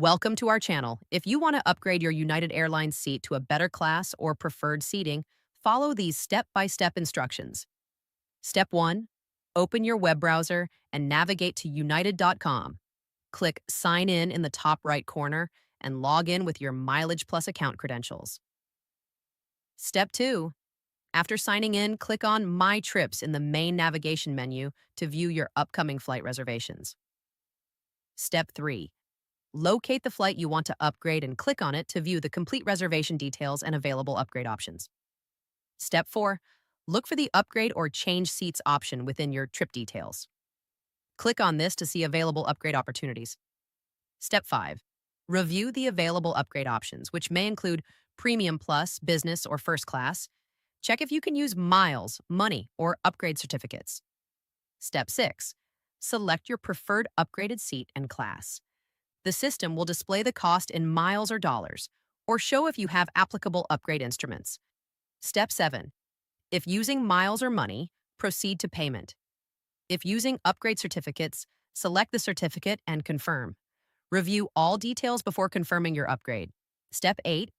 Welcome to our channel. If you want to upgrade your United Airlines seat to a better class or preferred seating, follow these step-by-step instructions. Step 1. Open your web browser and navigate to united.com. Click Sign in the top right corner and log in with your Mileage Plus account credentials. Step 2. After signing in, click on My Trips in the main navigation menu to view your upcoming flight reservations. Step 3. Locate the flight you want to upgrade and click on it to view the complete reservation details and available upgrade options. Step 4. Look for the Upgrade or Change Seats option within your trip details. Click on this to see available upgrade opportunities. Step 5. Review the available upgrade options, which may include Premium Plus, Business, or First Class. Check if you can use miles, money, or upgrade certificates. Step 6. Select your preferred upgraded seat and class. The system will display the cost in miles or dollars, or show if you have applicable upgrade instruments. Step 7. If using miles or money, proceed to payment. If using upgrade certificates, select the certificate and confirm. Review all details before confirming your upgrade. Step 8.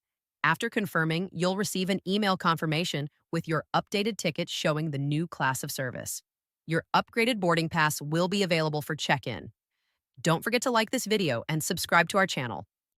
After confirming, you'll receive an email confirmation with your updated ticket showing the new class of service. Your upgraded boarding pass will be available for check-in. Don't forget to like this video and subscribe to our channel.